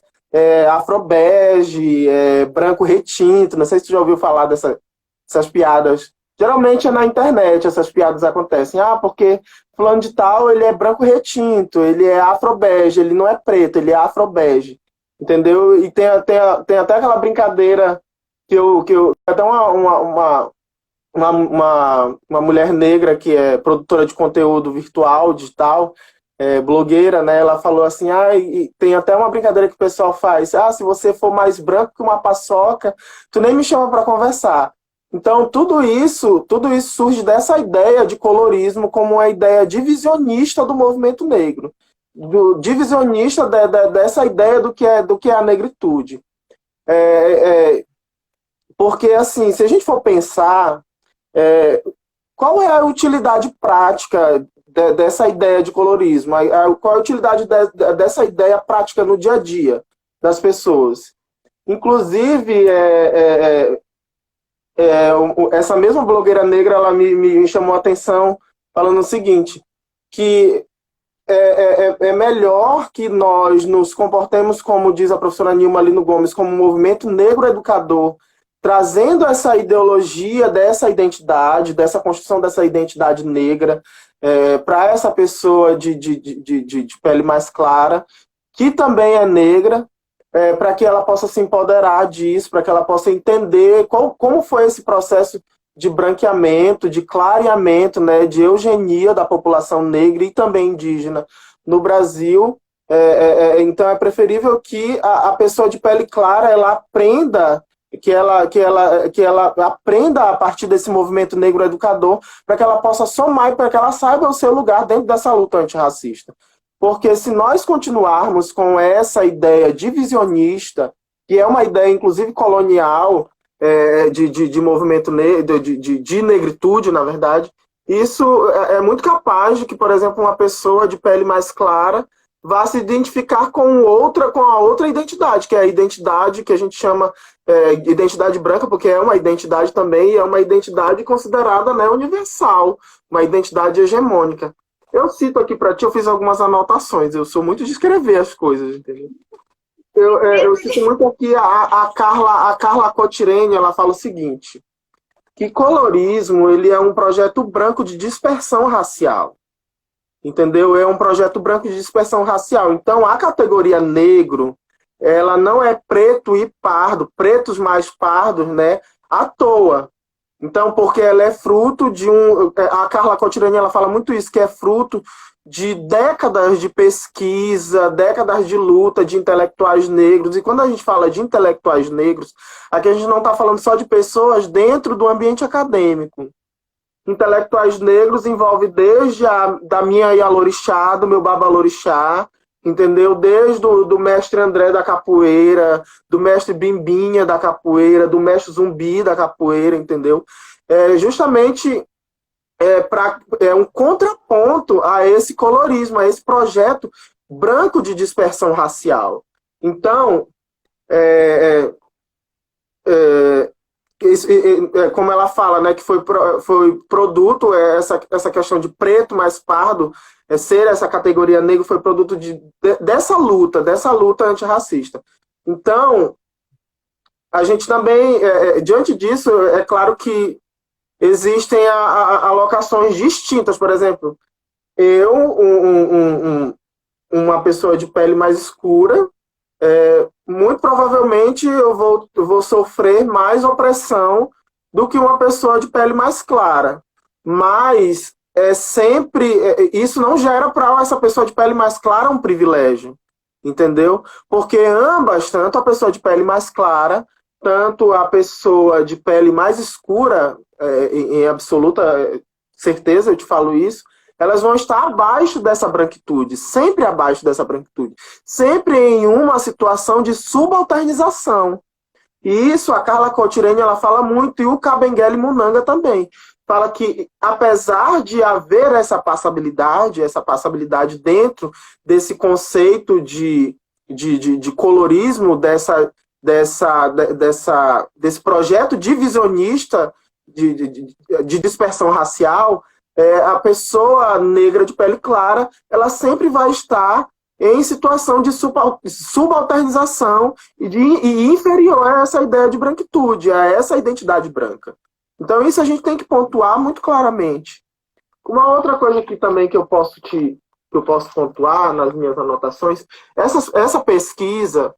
afrobege, branco retinto, não sei se você já ouviu falar dessas piadas. Geralmente é na internet essas piadas acontecem. Porque fulano de tal, ele é branco retinto, ele é afrobege, ele não é preto, ele é afrobege. Entendeu? E tem até aquela brincadeira que até uma mulher negra que é produtora de conteúdo virtual, digital, blogueira, né? Ela falou assim, e tem até uma brincadeira que o pessoal faz, se você for mais branco que uma paçoca, tu nem me chama para conversar. Então, tudo isso surge dessa ideia de colorismo como uma ideia divisionista do movimento negro, divisionista dessa ideia do que é a negritude. Porque, assim, se a gente for pensar, qual é a utilidade prática dessa ideia de colorismo? Qual é a utilidade dessa ideia prática no dia a dia das pessoas? Inclusive, essa mesma blogueira negra, ela me chamou a atenção falando o seguinte, que é melhor que nós nos comportemos, como diz a professora Nilma Lino Gomes, como um movimento negro educador, trazendo essa ideologia dessa identidade, dessa construção dessa identidade negra, para essa pessoa de pele mais clara, que também é negra, para que ela possa se empoderar disso, para que ela possa entender como foi esse processo de branqueamento, de clareamento, né, de eugenia da população negra e também indígena no Brasil. Então é preferível que a pessoa de pele clara ela aprenda, que ela aprenda a partir desse movimento negro educador, para que ela possa somar e para que ela saiba o seu lugar dentro dessa luta antirracista. Porque se nós continuarmos com essa ideia divisionista, que é uma ideia inclusive colonial, de movimento de negritude, na verdade, isso é muito capaz de que, por exemplo, uma pessoa de pele mais clara vá se identificar com a outra identidade, que é a identidade que a gente chama identidade branca, porque é uma identidade também, e é uma identidade considerada, né, universal, uma identidade hegemônica. Eu cito aqui para ti, eu fiz algumas anotações, eu sou muito de escrever as coisas, entendeu? Eu cito muito aqui a Carla Cotirene, ela fala o seguinte, que colorismo ele é um projeto branco de dispersão racial, entendeu? É um projeto branco de dispersão racial. Então, a categoria negro, ela não é preto e pardo, pretos mais pardos, né, à toa. Então, porque ela é fruto de a Carla Cotirene, ela fala muito isso, que é fruto de décadas de pesquisa, décadas de luta de intelectuais negros. E quando a gente fala de intelectuais negros, aqui a gente não está falando só de pessoas dentro do ambiente acadêmico. Intelectuais negros envolve desde da minha Ialorixá, do meu Babalorixá, entendeu? Desde do mestre André da capoeira, do mestre Bimbinha da capoeira, do mestre Zumbi da capoeira, entendeu? Justamente um contraponto a esse colorismo, a esse projeto branco de dispersão racial. Então, como ela fala, né, que foi produto, essa questão de preto mais pardo, ser essa categoria negro, foi produto dessa luta antirracista. Então, a gente também, diante disso, é claro que existem alocações distintas. Por exemplo, uma pessoa de pele mais escura, muito provavelmente eu vou sofrer mais opressão do que uma pessoa de pele mais clara. Mas isso não gera para essa pessoa de pele mais clara um privilégio, entendeu? Porque ambas, tanto a pessoa de pele mais clara, tanto a pessoa de pele mais escura, em absoluta certeza eu te falo isso, elas vão estar abaixo dessa branquitude, sempre abaixo dessa branquitude, sempre em uma situação de subalternização. E isso a Carla Cotirene ela fala muito, e o Kabengele Munanga também. Fala que, apesar de haver essa passabilidade dentro desse conceito de colorismo, desse projeto divisionista de dispersão racial, a pessoa negra de pele clara, ela sempre vai estar em situação de subalternização e inferior a essa ideia de branquitude, a essa identidade branca. Então isso a gente tem que pontuar muito claramente. Uma outra coisa aqui também que eu posso pontuar nas minhas anotações, essa pesquisa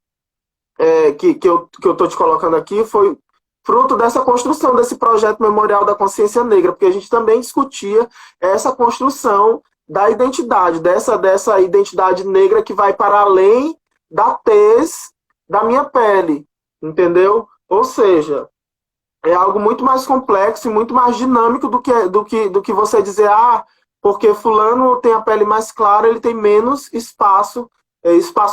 que eu estou te colocando aqui foi fruto dessa construção desse projeto Memorial da Consciência Negra, porque a gente também discutia essa construção da identidade, dessa identidade negra que vai para além da tez da minha pele, entendeu? Ou seja, é algo muito mais complexo e muito mais dinâmico do que você dizer, porque fulano tem a pele mais clara, ele tem menos espaço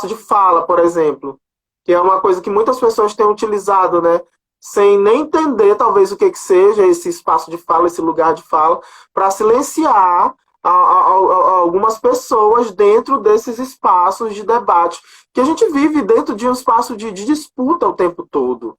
de fala, por exemplo, que é uma coisa que muitas pessoas têm utilizado, né? sem nem entender, talvez, o que seja esse espaço de fala, esse lugar de fala, para silenciar algumas pessoas dentro desses espaços de debate, que a gente vive dentro de um espaço de disputa o tempo todo.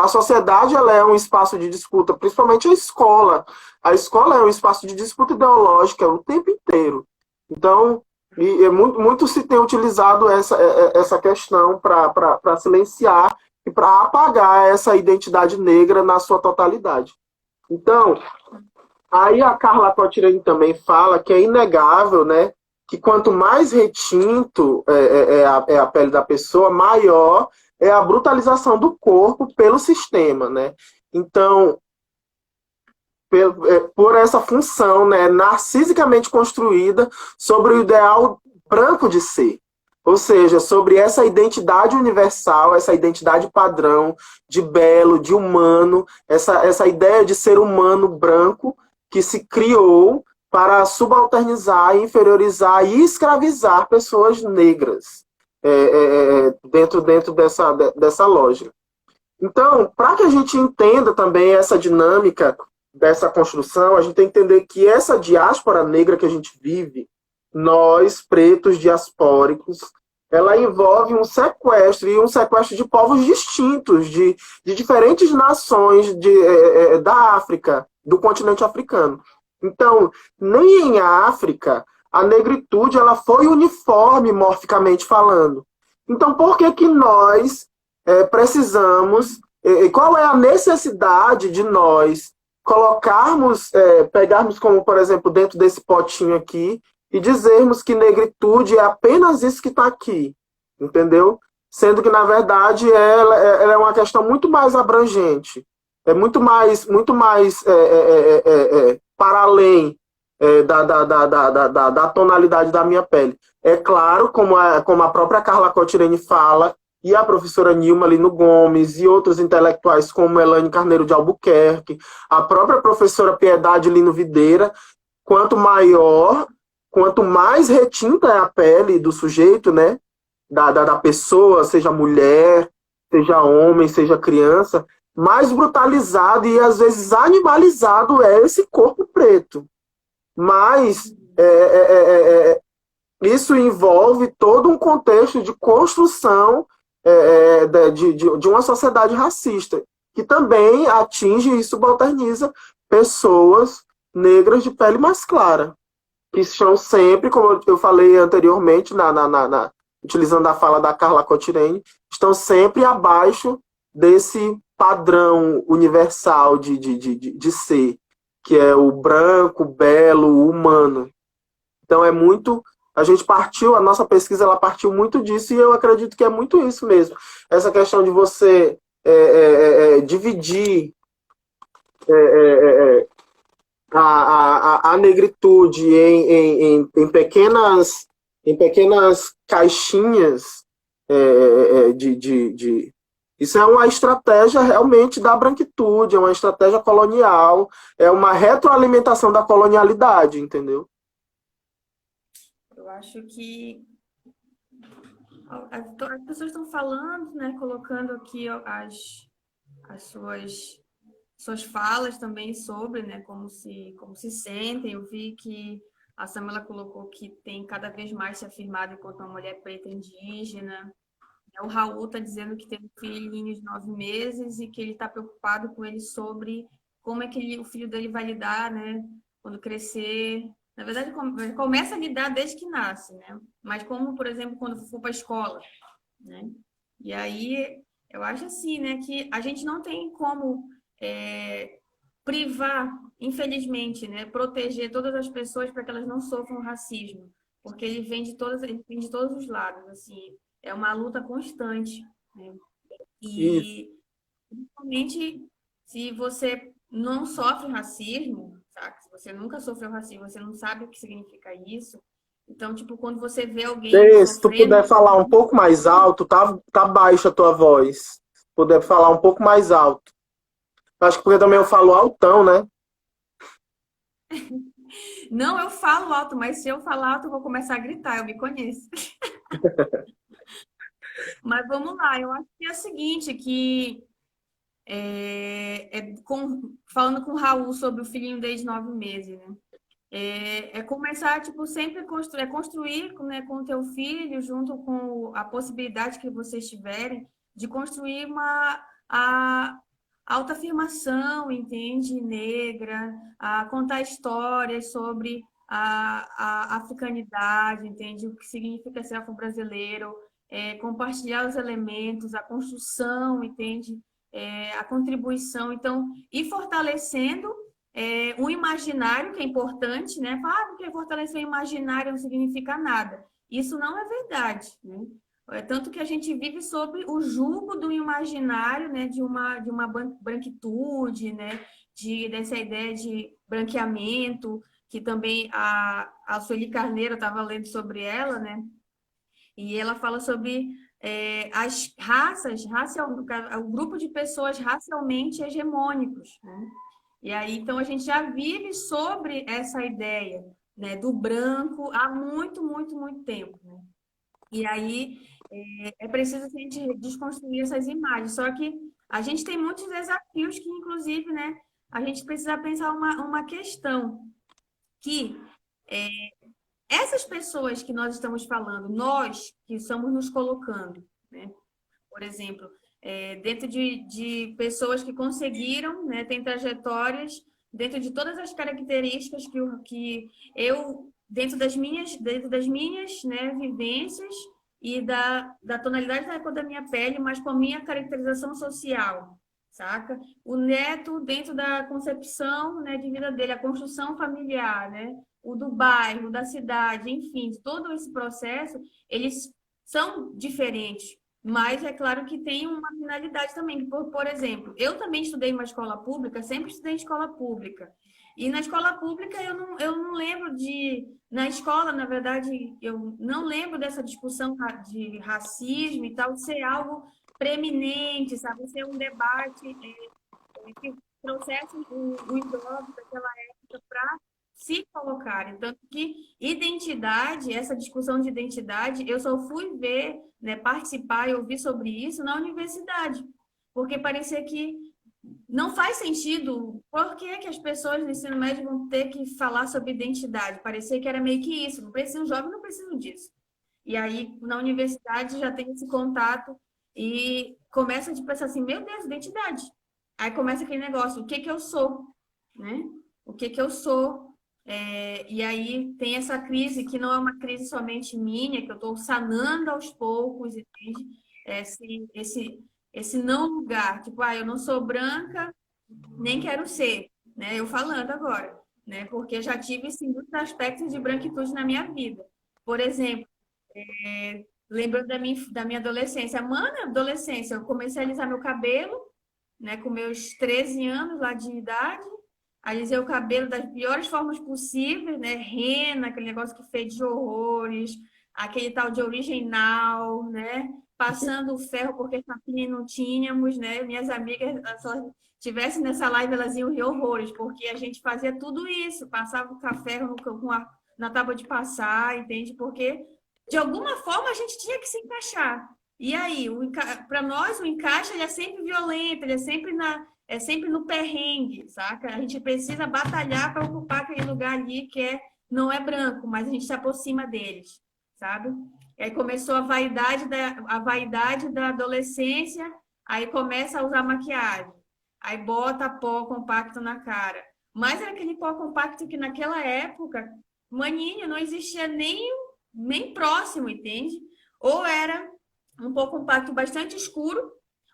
A sociedade, ela é um espaço de disputa, principalmente a escola. A escola é um espaço de disputa ideológica o tempo inteiro. Então, muito se tem utilizado essa questão para silenciar e para apagar essa identidade negra na sua totalidade. Então, aí a Carla Cotirene também fala que é inegável, né, que quanto mais retinto é a pele da pessoa, maior é a brutalização do corpo pelo sistema, né? Então, por essa função, né, narcisicamente construída sobre o ideal branco de ser. Ou seja, sobre essa identidade universal, essa identidade padrão de belo, de humano, essa ideia de ser humano branco que se criou para subalternizar, inferiorizar e escravizar pessoas negras dentro dessa lógica. Então, para que a gente entenda também essa dinâmica dessa construção, a gente tem que entender que essa diáspora negra que a gente vive, nós, pretos diaspóricos, ela envolve um sequestro, e um sequestro de povos distintos, de diferentes nações da África, do continente africano. Então, nem em África, a negritude ela foi uniforme, morficamente falando. Então, por que nós precisamos, qual é a necessidade de nós colocarmos, pegarmos como, por exemplo, dentro desse potinho aqui, e dizermos que negritude é apenas isso que está aqui, entendeu? Sendo que, na verdade, ela é uma questão muito mais abrangente, é muito mais para além da tonalidade da minha pele. É claro, como a própria Carla Cotirene fala, e a professora Nilma Lino Gomes, e outros intelectuais como Elane Carneiro de Albuquerque, a própria professora Piedade Lino Videira, quanto mais retinta é a pele do sujeito, né, da pessoa, seja mulher, seja homem, seja criança, mais brutalizado e às vezes animalizado é esse corpo preto. Mas isso envolve todo um contexto de construção de uma sociedade racista, que também atinge e subalterniza pessoas negras de pele mais clara, que estão sempre, como eu falei anteriormente, utilizando a fala da Carla Cotirene, estão sempre abaixo desse padrão universal de ser, que é o branco, belo, o humano. Então a nossa pesquisa ela partiu muito disso, e eu acredito que é muito isso mesmo. Essa questão de você dividir a negritude em pequenas caixinhas Isso é uma estratégia realmente da branquitude, é uma estratégia colonial, é uma retroalimentação da colonialidade, entendeu? Eu acho que as pessoas estão falando, né, colocando aqui as suas falas também sobre, né, como se sentem. Eu vi que a Samela colocou que tem cada vez mais se afirmado enquanto uma mulher preta indígena. O Raul está dizendo que tem um filhinho de 9 meses e que ele está preocupado com ele sobre como é que o filho dele vai lidar, né, quando crescer. Na verdade, começa a lidar desde que nasce, né? Mas como, por exemplo, quando for para a escola, né? E aí, eu acho assim, né, que a gente não tem como privar, infelizmente, né, proteger todas as pessoas para que elas não sofram racismo, porque ele vem de todos os lados, assim, é uma luta constante, né? E principalmente se você não sofre racismo, sabe? Se você nunca sofreu racismo, você não sabe o que significa isso. Então, tipo, quando você vê alguém Se tu sofrendo... puder falar um pouco mais alto, tá baixa a tua voz. Se puder falar um pouco mais alto. Acho que porque também eu falo altão, né? Não, eu falo alto, mas se eu falar alto, eu vou começar a gritar, eu me conheço. Mas vamos lá, eu acho que é o seguinte, que falando com o Raul sobre o filhinho desde 9 meses, né? Começar, tipo, sempre construir, né, com o teu filho, junto com a possibilidade que vocês tiverem, de construir a autoafirmação, entende? Negra, a contar histórias sobre a africanidade, entende? O que significa ser afro-brasileiro, compartilhar os elementos, a construção, entende? A contribuição. Então, ir fortalecendo um imaginário que é importante, né? Porque fortalecer o imaginário não significa nada. Isso não é verdade, né? Tanto que a gente vive sob o jugo do imaginário, né? De uma branquitude, né? Dessa ideia de branqueamento, que também a Sueli Carneiro estava lendo sobre ela, né? E ela fala sobre as raças, o grupo de pessoas racialmente hegemônicos, né? E aí, então, a gente já vive sobre essa ideia, né, do branco há muito, muito, muito tempo, né? E aí, é preciso a gente desconstruir essas imagens. Só que a gente tem muitos desafios que, inclusive, né, a gente precisa pensar uma questão que essas pessoas que nós estamos falando, nós que estamos nos colocando, né? Por exemplo, dentro de pessoas que conseguiram, né, tem trajetórias dentro de todas as características que eu dentro das minhas, né, vivências e da tonalidade da cor da minha pele, mas com a minha caracterização social, saca? O neto dentro da concepção, né, de vida dele, a construção familiar, né? O do bairro, da cidade, enfim, de todo esse processo, eles são diferentes. Mas é claro que tem uma finalidade também. Por exemplo, eu também estudei em uma escola pública, sempre estudei em escola pública. E na escola pública eu não lembro de. Na escola, na verdade, eu não lembro dessa discussão de racismo e tal, ser algo preeminente, sabe? Ser um debate que trouxesse o idoso daquela época para se colocarem. Tanto que identidade, essa discussão de identidade, eu só fui ver, né, participar e ouvir sobre isso na universidade. Porque parecia que não faz sentido. Por que que as pessoas no ensino médio vão ter que falar sobre identidade? Parecia que era meio que isso. Não precisa, os jovens não precisam disso. E aí, na universidade, já tem esse contato e começa a pensar assim, meu Deus, identidade. Aí começa aquele negócio, o que que eu sou, né? O que que eu sou? E aí tem essa crise que não é uma crise somente minha, que eu estou sanando aos poucos, entende? Esse não lugar, tipo, eu não sou branca, nem quero ser, né? Eu falando agora, né? Porque eu já tive sim, muitos aspectos de branquitude na minha vida. Por exemplo, lembrando da minha adolescência. Mano, adolescência, eu comecei a alisar meu cabelo, né? Com meus 13 anos lá de idade. Alisei o cabelo das piores formas possíveis, né? Rena, aquele negócio que fez de horrores, aquele tal de original, né? Passando o ferro porque chapinha não tínhamos, né? Minhas amigas, se elas tivessem nessa live, elas iam rir horrores, porque a gente fazia tudo isso, passava o ferro na tábua de passar, entende? Porque de alguma forma a gente tinha que se encaixar. E aí, para nós, o encaixe ele é sempre violento, ele é sempre no perrengue, saca? A gente precisa batalhar para ocupar aquele lugar ali que não é branco, mas a gente se aproxima deles, sabe? E aí começou a vaidade da adolescência, aí começa a usar maquiagem, aí bota pó compacto na cara. Mas era aquele pó compacto que naquela época, maninho, não existia nem próximo, entende? Ou era um pó compacto bastante escuro,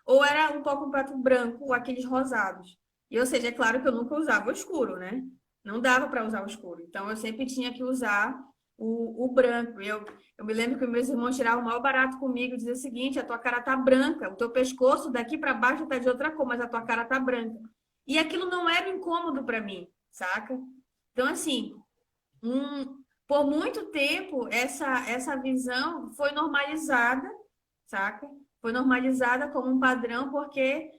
ou era um pó compacto branco, aqueles rosados. E, ou seja, é claro que eu nunca usava o escuro, né? Não dava para usar o escuro. Então, eu sempre tinha que usar o branco. Eu me lembro que meus irmãos tiravam o maior barato comigo e diziam o seguinte, a tua cara tá branca, o teu pescoço daqui para baixo tá de outra cor, mas a tua cara tá branca. E aquilo não era incômodo para mim, saca? Então, assim, por muito tempo, essa visão foi normalizada, saca? Foi normalizada como um padrão, porque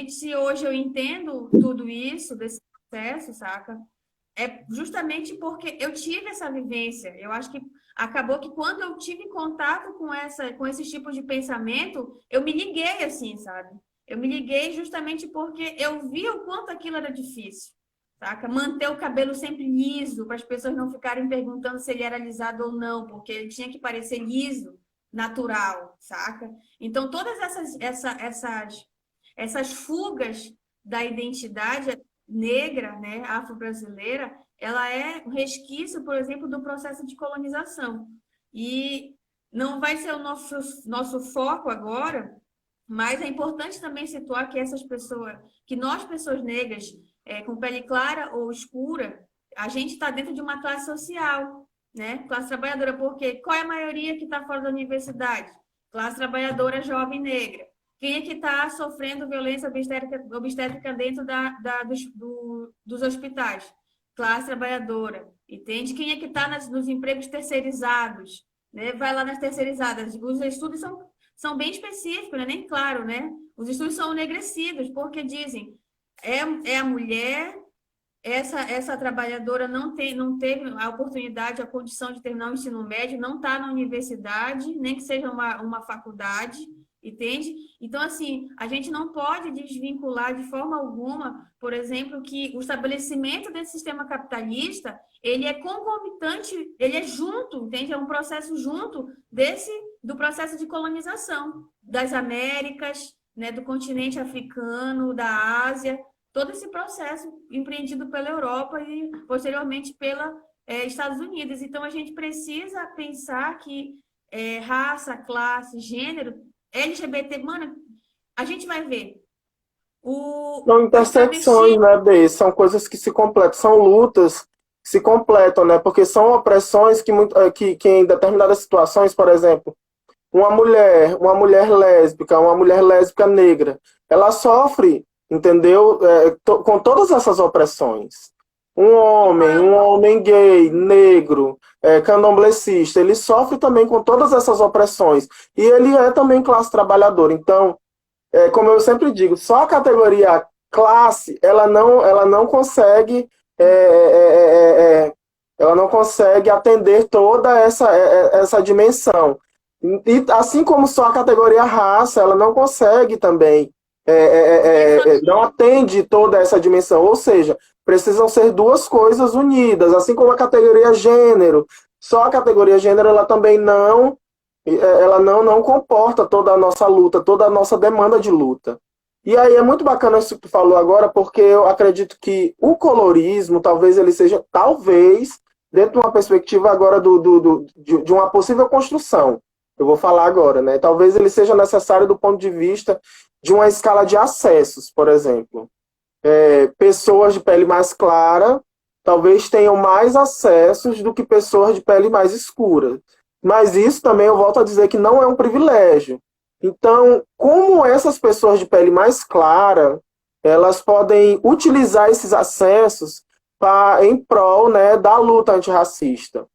se hoje eu entendo tudo isso, desse processo, saca? É justamente porque eu tive essa vivência. Eu acho que acabou que quando eu tive contato com esse tipo de pensamento, eu me liguei assim, sabe? Eu me liguei justamente porque eu vi o quanto aquilo era difícil, saca? Manter o cabelo sempre liso, para as pessoas não ficarem perguntando se ele era alisado ou não, porque ele tinha que parecer liso, natural, saca? Então, todas essas fugas da identidade negra, né, afro-brasileira, ela é um resquício, por exemplo, do processo de colonização. E não vai ser o nosso foco agora, mas é importante também situar que essas pessoas, que nós, pessoas negras, com pele clara ou escura, a gente está dentro de uma classe social, né? Classe trabalhadora, porque qual é a maioria que está fora da universidade? Classe trabalhadora jovem negra. Quem é que está sofrendo violência obstétrica dentro dos hospitais? Classe trabalhadora, entende? Quem é que está nos empregos terceirizados? Né? Vai lá nas terceirizadas. Os estudos são bem específicos, né? Nem claro, né? Os estudos são enegrecidos, porque dizem é a mulher, essa trabalhadora não teve a oportunidade, a condição de terminar o ensino médio, não está na universidade, nem que seja uma faculdade, entende? Então, assim, a gente não pode desvincular de forma alguma, por exemplo, que o estabelecimento desse sistema capitalista, ele é concomitante, ele é junto, entende? É um processo junto do processo de colonização das Américas, né, do continente africano, da Ásia, todo esse processo empreendido pela Europa e, posteriormente, pela Estados Unidos. Então, a gente precisa pensar que raça, classe, gênero, LGBT, mano, a gente vai ver. São intersecções, né, Bê? São coisas que se completam, são lutas que se completam, né? Porque são opressões que em determinadas situações, por exemplo, uma mulher lésbica negra, ela sofre, entendeu? Com todas essas opressões. Um homem gay, negro, candomblessista, ele sofre também com todas essas opressões. E ele é também classe trabalhadora. Então, como eu sempre digo, só a categoria classe, ela não consegue ela não consegue atender toda essa dimensão. E assim como só a categoria raça, ela não consegue também, não atende toda essa dimensão. Ou seja, precisam ser duas coisas unidas, assim como a categoria gênero. Só a categoria gênero, ela também não comporta toda a nossa luta, toda a nossa demanda de luta. E aí é muito bacana isso que tu falou agora, porque eu acredito que o colorismo, talvez ele seja, dentro de uma perspectiva agora de uma possível construção. Eu vou falar agora, né? Talvez ele seja necessário do ponto de vista de uma escala de acessos, por exemplo. Pessoas de pele mais clara talvez tenham mais acessos do que pessoas de pele mais escura. Mas isso também eu volto a dizer que não é um privilégio. Então, como essas pessoas de pele mais clara, elas podem utilizar esses acessos em prol, né, da luta antirracista?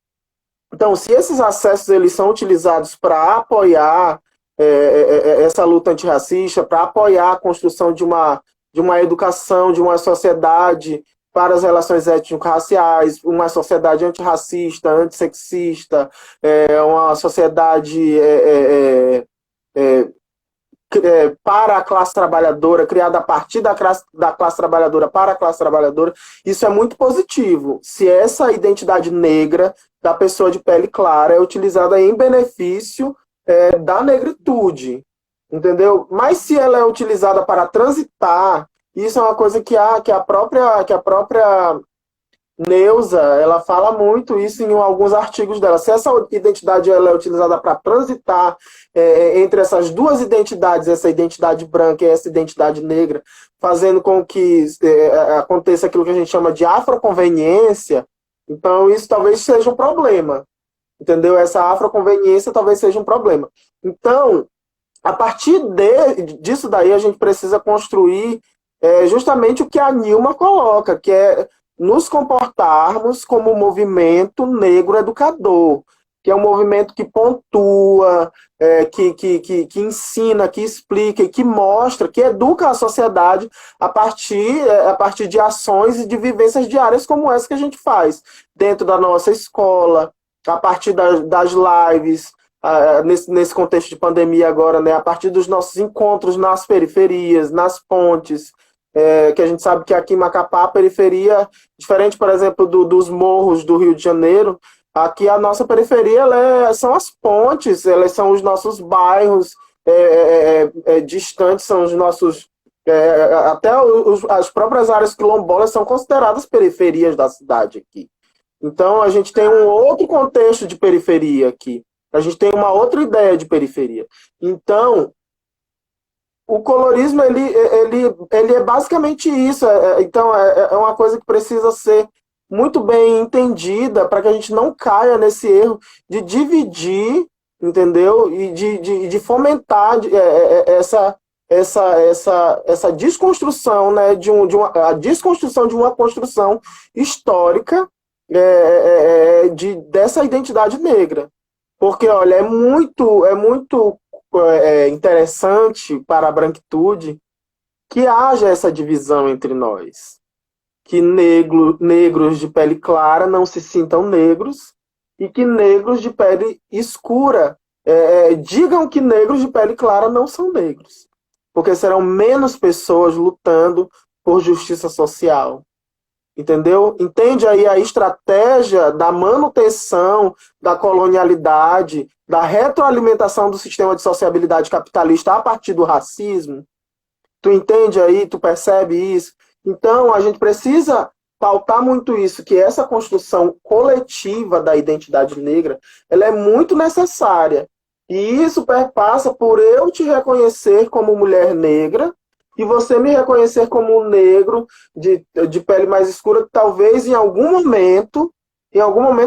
Então, se esses acessos eles são utilizados para apoiar essa luta antirracista, para apoiar a construção de uma educação, de uma sociedade para as relações étnico-raciais, uma sociedade antirracista, antissexista, uma sociedade para a classe trabalhadora, criada a partir da classe trabalhadora para a classe trabalhadora, isso é muito positivo. Se essa identidade negra da pessoa de pele clara é utilizada em benefício da negritude, entendeu? Mas se ela é utilizada para transitar, isso é uma coisa que a própria Neuza, ela fala muito isso em alguns artigos dela. Se essa identidade ela é utilizada para transitar entre essas duas identidades, essa identidade branca e essa identidade negra, fazendo com que aconteça aquilo que a gente chama de afroconveniência, então isso talvez seja um problema. Entendeu? Essa afroconveniência talvez seja um problema. Então, a partir disso daí, a gente precisa construir justamente o que a Nilma coloca, que é nos comportarmos como um movimento negro educador, que é um movimento que pontua, que ensina, que explica e que mostra, que educa a sociedade a partir de ações e de vivências diárias como essa que a gente faz dentro da nossa escola, a partir das lives, nesse contexto de pandemia agora, né, a partir dos nossos encontros nas periferias, nas pontes, que a gente sabe que aqui em Macapá, a periferia, diferente, por exemplo, dos morros do Rio de Janeiro, aqui a nossa periferia são as pontes, elas são os nossos bairros distantes, são os nossos... até as próprias áreas quilombolas são consideradas periferias da cidade aqui. Então, a gente tem um outro contexto de periferia aqui. A gente tem uma outra ideia de periferia. Então, o colorismo, ele é basicamente isso. Então, é uma coisa que precisa ser muito bem entendida para que a gente não caia nesse erro de dividir, entendeu? E de fomentar essa desconstrução, né? A desconstrução de uma construção histórica dessa identidade negra. Porque, olha, é muito interessante para a branquitude que haja essa divisão entre nós. Que negros de pele clara não se sintam negros e que negros de pele escura digam que negros de pele clara não são negros. Porque serão menos pessoas lutando por justiça social. Entendeu? Entende aí a estratégia da manutenção da colonialidade, da retroalimentação do sistema de sociabilidade capitalista a partir do racismo? Tu entende aí? Tu percebe isso? Então, a gente precisa pautar muito isso, que essa construção coletiva da identidade negra, ela é muito necessária. E isso perpassa por eu te reconhecer como mulher negra, e você me reconhecer como um negro de pele mais escura, que talvez em algum momento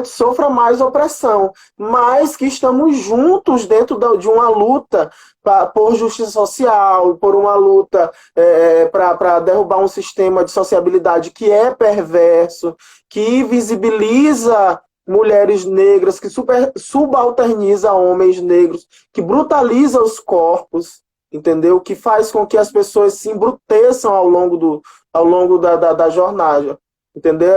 sofra mais opressão, mas que estamos juntos dentro de uma luta por justiça social, por uma luta para derrubar um sistema de sociabilidade que é perverso, que visibiliza mulheres negras, que subalterniza homens negros, que brutaliza os corpos, entendeu? Que faz com que as pessoas se embruteçam ao longo da jornada, entendeu?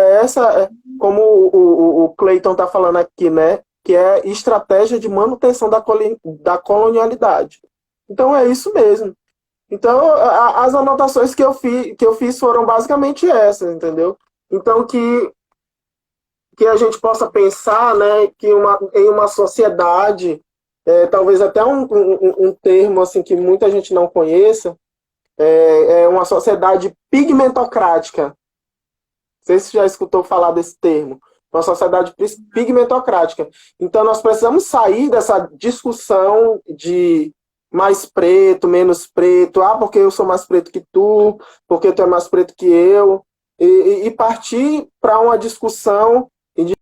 Como o Cleiton está falando aqui, né? Que é estratégia de manutenção da colonialidade. Então é isso mesmo. Então as anotações que eu fiz foram basicamente essas, entendeu? Então que a gente possa pensar, né, que em uma sociedade, talvez até um termo assim que muita gente não conheça, é uma sociedade pigmentocrática. Não sei se você já escutou falar desse termo. Uma sociedade pigmentocrática. Então nós precisamos sair dessa discussão de mais preto, menos preto, porque eu sou mais preto que tu, porque tu é mais preto que eu, e partir para uma discussão